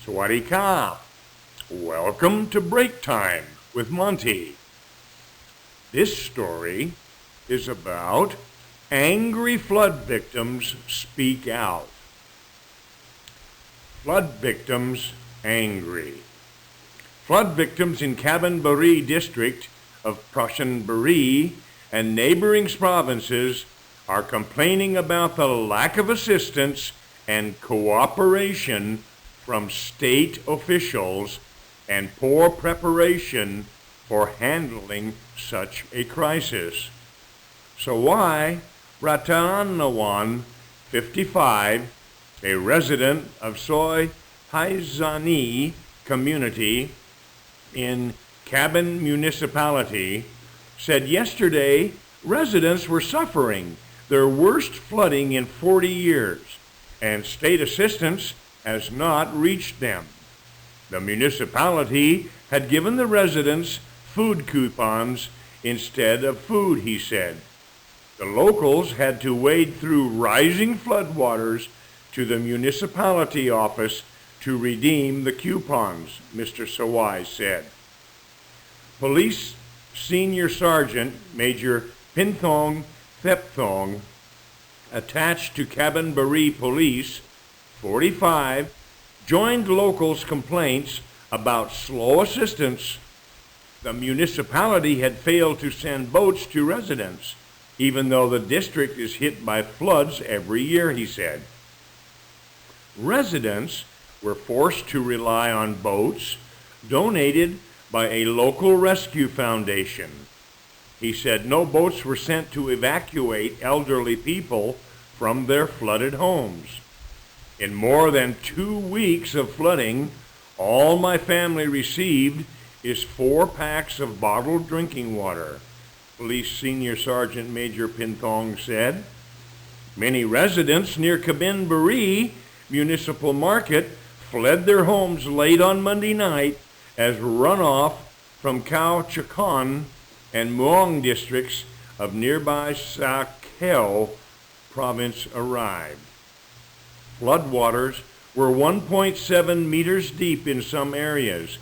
Swadee Ka. Welcome to Break Time with Monty. This story is about angry flood victims speak out. Flood victims angry. Flood victims in Kabin Buri district of Prachin Buri and neighboring provinces are complaining about the lack of assistance and cooperation from state officials and poor preparation for handling such a crisis. Sawai Ratanawan, 55, a resident of Soy Haizani community in Kabin municipality, said yesterday residents were suffering their worst flooding in 40 years, and state assistance has not reached them. The municipality had given the residents food coupons instead of food, he said. The locals had to wade through rising floodwaters to the municipality office to redeem the coupons, Mr. Sawai said. Police Senior Sergeant Major Pinthong Thepthong, attached to Kabin Buri Police, 45, joined locals' complaints about slow assistance. The municipality had failed to send boats to residents, even though the district is hit by floods every year, he said. Residents were forced to rely on boats donated by a local rescue foundation. He said no boats were sent to evacuate elderly people from their flooded homes. In more than 2 weeks of flooding, all my family received is 4 packs of bottled drinking water, Police Senior Sergeant Major Pinthong said. Many residents near Kabin Buri Municipal Market fled their homes late on Monday night as runoff from Khao Chakon and Muong districts of nearby Sa Kaeo province arrived. Floodwaters were 1.7 meters deep in some areas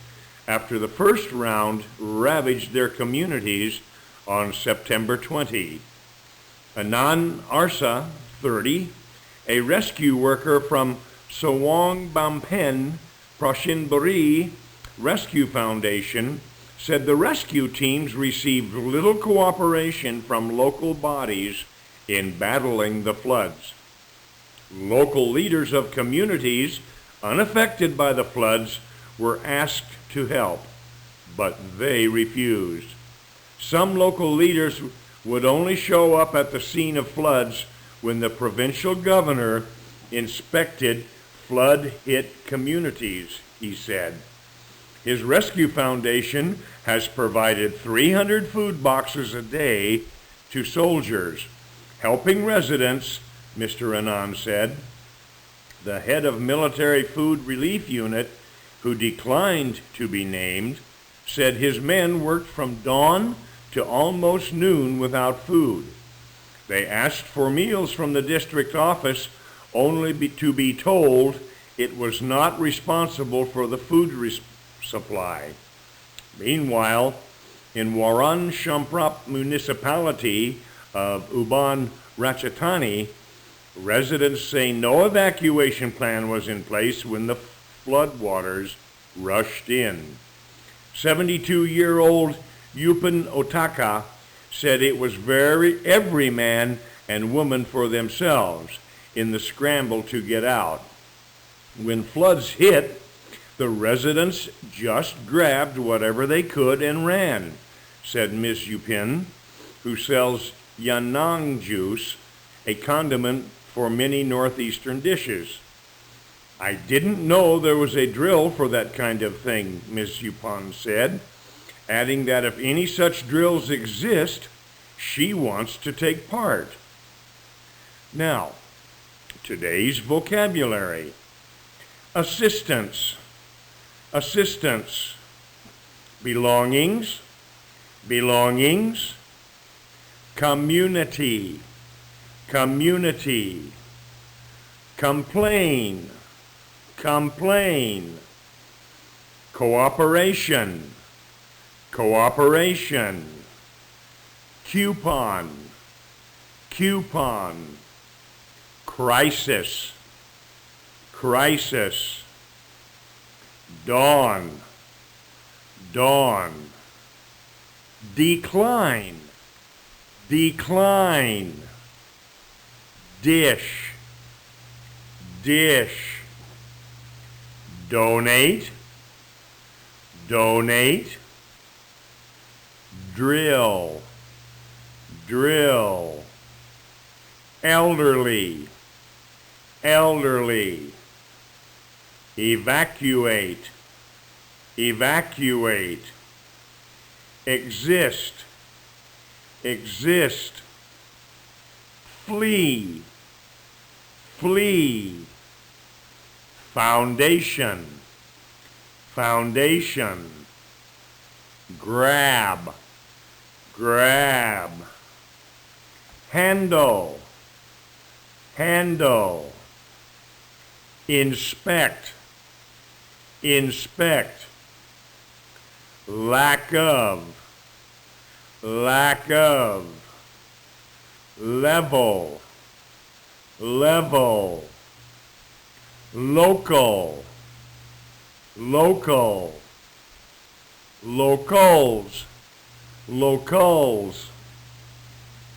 after the first round ravaged their communities on September 20. Anan Arsa, 30, a rescue worker from Sawang Bampen, Prachin Buri Rescue Foundation, said the rescue teams received little cooperation from local bodies in battling the floods. Local leaders of communities unaffected by the floods were asked to help, but they refused. Some local leaders would only show up at the scene of floods when the provincial governor inspected flood-hit communities, he said. His rescue foundation has provided 300 food boxes a day to soldiers, helping residents, Mr. Anand said. The head of Military Food Relief Unit, who declined to be named, said his men worked from dawn to almost noon without food. They asked for meals from the district office only to be told it was not responsible for the food supply. Meanwhile, in Waran Champrap municipality of Uban Ratchathani, residents say no evacuation plan was in place when the floodwaters rushed in. 72-year-old Yupan Otaka said it was every man and woman for themselves in the scramble to get out. When floods hit, the residents just grabbed whatever they could and ran, said Ms. Yupin, who sells yanang juice, a condiment for many northeastern dishes. I didn't know there was a drill for that kind of thing, Ms. Yupon said, adding that if any such drills exist, she wants to take part. Now, today's vocabulary. Assistance, assistance. Belongings, belongings. Community, community. Complain, complain. cooperation, cooperation, coupon, coupon, crisis, crisis, dawn, dawn, decline, decline, dish, dish, donate, donate, drill, drill, elderly, elderly, evacuate, evacuate, exist, exist, flee, flee, foundation, foundation, grab, grab, handle, handle, inspect, inspect, lack of, lack of, level, level, local, local, locals, locals,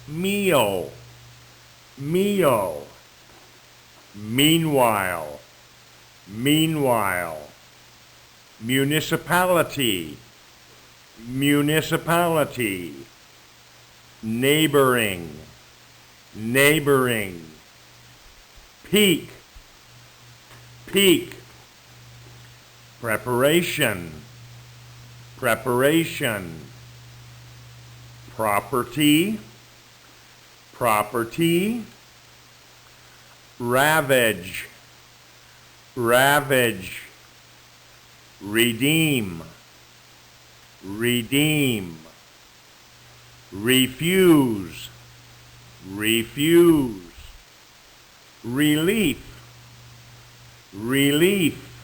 meal, meal, meanwhile, meanwhile, municipality, municipality, neighboring, neighboring, peak, peak, preparation, preparation, property, property, ravage, ravage, redeem, redeem, refuse, refuse, relief, relief,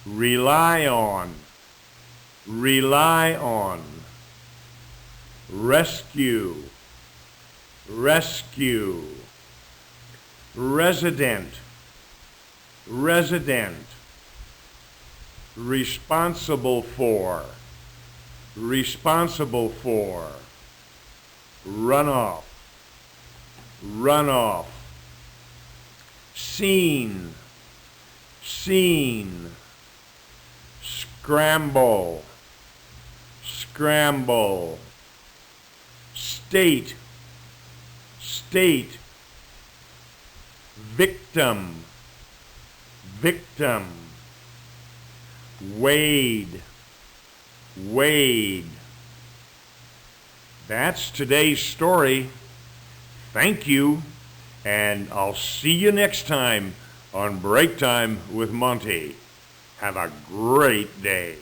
rely on, rely on, rescue, rescue, resident, resident, responsible for, responsible for, runoff, runoff, scene, scene, scramble, scramble, state, state, victim, victim, wade, wade. That's today's story. Thank you, and I'll see you next time on Break Time with Monty. Have a great day.